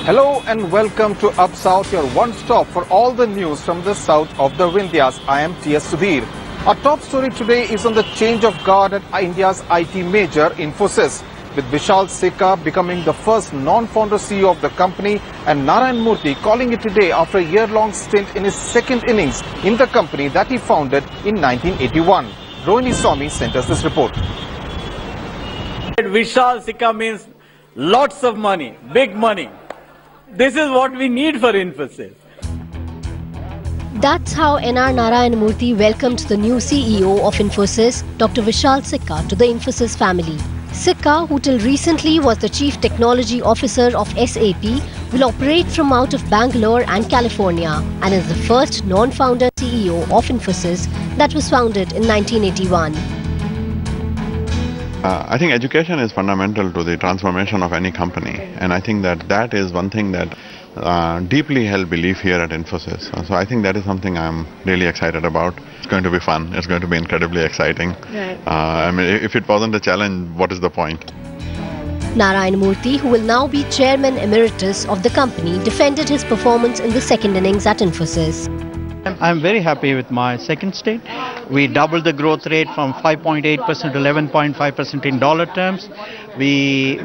Hello and welcome to Up South, your one-stop for all the news from the south of the Vindhyas. I am T.S. Sudhir. Our top story today is on the change of guard at India's IT major Infosys, with Vishal Sikka becoming the first non-founder CEO of the company and Narayan Murthy calling it today after a year-long stint in his second innings in the company that he founded in 1981. Rohini Swami sent us this report. Vishal Sikka means lots of money, big money. This is what we need for Infosys. That's how Narayan Murthy welcomed the new CEO of Infosys, Dr. Vishal Sikka, to the Infosys family. Sikka, who till recently was the Chief Technology Officer of SAP, will operate from out of Bangalore and California and is the first non-founder CEO of Infosys that was founded in 1981. I think education is fundamental to the transformation of any company, and I think that is one thing that deeply held belief here at Infosys. So I think that is something I'm really excited about. It's going to be fun. It's going to be incredibly exciting. Right. I mean, if it wasn't a challenge, what is the point? Narayan Murthy, who will now be Chairman Emeritus of the company, defended his performance in the second innings at Infosys. I'm very happy with my second stint. We doubled the growth rate from 5.8% to 11.5% in dollar terms. We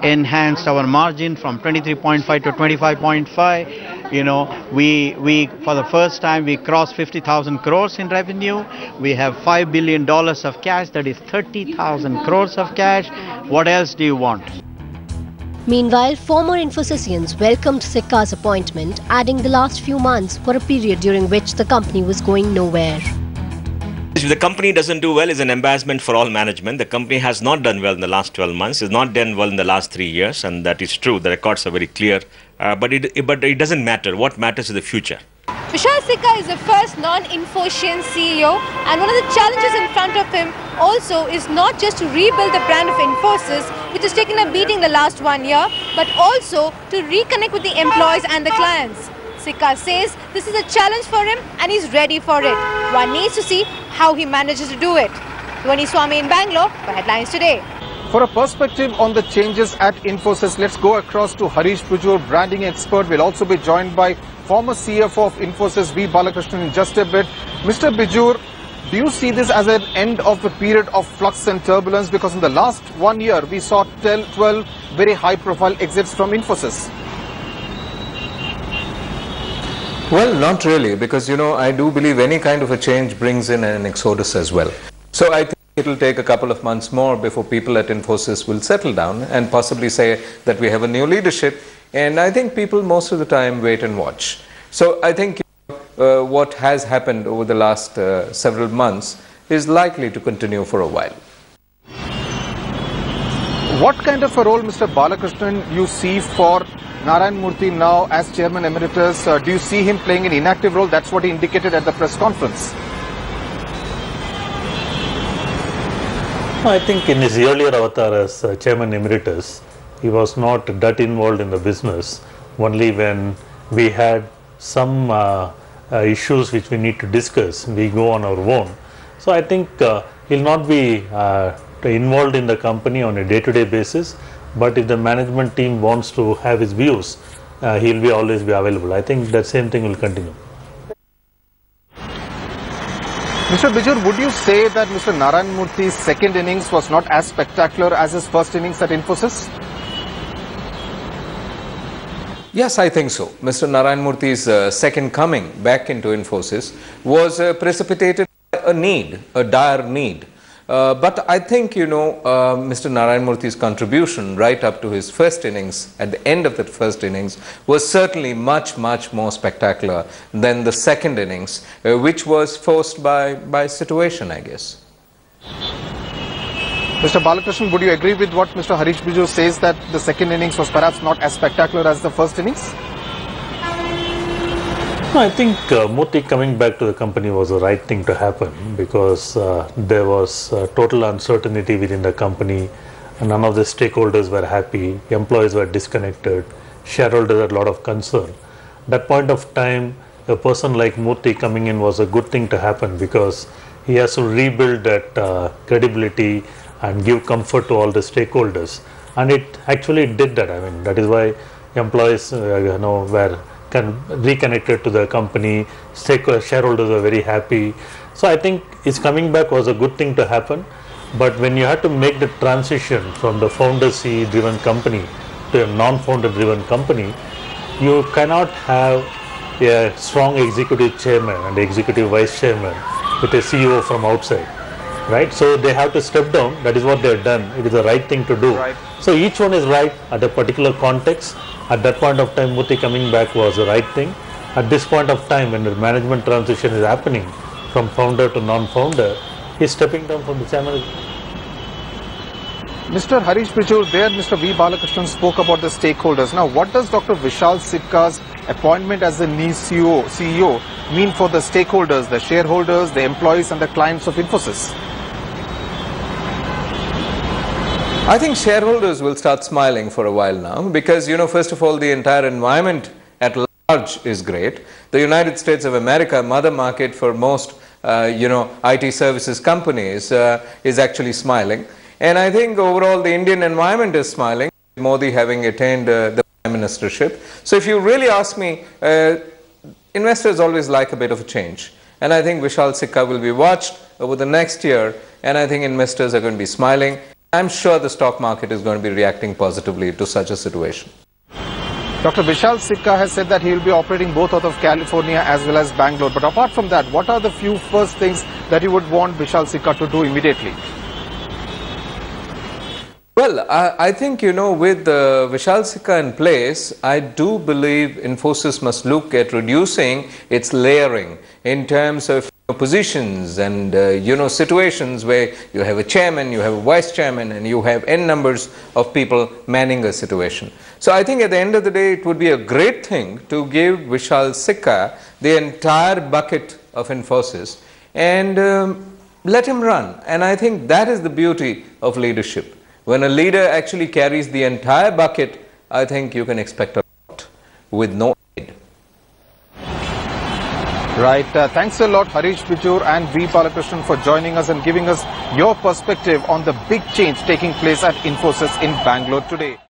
enhanced our margin from 23.5 to 25.5. You know, we for the first time we crossed 50,000 crores in revenue. We have $5 billion of cash. That is 30,000 crores of cash. What else do you want? Meanwhile, former Infosys welcomed Sikka's appointment, adding the last few months were a period during which the company was going nowhere. If the company doesn't do well, is an embarrassment for all management. The company has not done well in the last 12 months, has not done well in the last 3 years, and that is true. The records are very clear, but it doesn't matter. What matters is the future. Vishal Sikka is the first non-Infosys CEO, and one of the challenges in front of him also is not just to rebuild the brand of Infosys, which has taken a beating the last 1 year, but also to reconnect with the employees and the clients. Sikka says this is a challenge for him and he's ready for it. One needs to see how he manages to do it. Rohini Swami in Bangalore for Headlines Today. For a perspective on the changes at Infosys, let's go across to Harish Pujur, branding expert. We'll also be joined by former CFO of Infosys, V. Balakrishnan, in just a bit. Mr. Pujur, do you see this as an end of the period of flux and turbulence? Because in the last 1 year, we saw 12 very high-profile exits from Infosys. Well, not really, because, I do believe any kind of a change brings in an exodus as well. So I think it'll take a couple of months more before people at Infosys will settle down and possibly say that we have a new leadership. And I think people most of the time wait and watch. So I think what has happened over the last several months is likely to continue for a while. What kind of a role, Mr. Balakrishnan, you see for Narayan Murthy now as Chairman Emeritus? Do you see him playing an inactive role? That's what he indicated at the press conference. I think in his earlier avatar as Chairman Emeritus, he was not that involved in the business. Only when we had some issues which we need to discuss, we go on our own. So I think he'll not be involved in the company on a day-to-day basis, but if the management team wants to have his views, he'll always be available. I think that same thing will continue. Mr. Bijur, would you say that Mr. Narayan Murthy's second innings was not as spectacular as his first innings at Infosys? Yes, I think so. Mr. Narayan Murthy's second coming back into Infosys was precipitated by a need, a dire need. But I think, Mr. Narayan Murthy's contribution right up to his first innings, at the end of that first innings, was certainly much, much more spectacular than the second innings, which was forced by situation, I guess. Mr. Balakrishnan, would you agree with what Mr. Harish Pujur says, that the second innings was perhaps not as spectacular as the first innings? No, I think Murthy coming back to the company was the right thing to happen, because there was total uncertainty within the company. None of the stakeholders were happy, employees were disconnected, shareholders had a lot of concern. That point of time, a person like Murthy coming in was a good thing to happen, because he has to rebuild that credibility and give comfort to all the stakeholders. And it actually did that. I mean, that is why employees were reconnected to the company, shareholders were very happy. So I think its coming back was a good thing to happen. But when you had to make the transition from the founder CEO driven company to a non-founder driven company, you cannot have a strong executive chairman and executive vice chairman with a CEO from outside, right? So they have to step down. That is what they have done. It is the right thing to do. Right. So each one is right at a particular context. At that point of time, Murthy coming back was the right thing. At this point of time, when the management transition is happening from founder to non-founder, he's stepping down from the chairman. Mr. Harish Bijur, there Mr. V. Balakrishnan spoke about the stakeholders. Now, what does Dr. Vishal Sikka's appointment as the new CEO mean for the stakeholders, the shareholders, the employees and the clients of Infosys? I think shareholders will start smiling for a while now because, first of all, the entire environment at large is great. The United States of America, mother market for most, IT services companies, is actually smiling. And I think overall the Indian environment is smiling, Modi having attained the Prime Ministership. So if you really ask me, investors always like a bit of a change. And I think Vishal Sikka will be watched over the next year, and I think investors are going to be smiling. I'm sure the stock market is going to be reacting positively to such a situation. Dr. Vishal Sikka has said that he will be operating both out of California as well as Bangalore. But apart from that, what are the few first things that you would want Vishal Sikka to do immediately? Well, I think, with Vishal Sikka in place, I do believe Infosys must look at reducing its layering in terms of positions and, situations where you have a chairman, you have a vice chairman, and you have N numbers of people manning a situation. So I think at the end of the day, it would be a great thing to give Vishal Sikka the entire bucket of Infosys and let him run. And I think that is the beauty of leadership. When a leader actually carries the entire bucket, I think you can expect a lot with no aid. Right. Thanks a lot, Harish Bijur and V. Balakrishnan, for joining us and giving us your perspective on the big change taking place at Infosys in Bangalore today.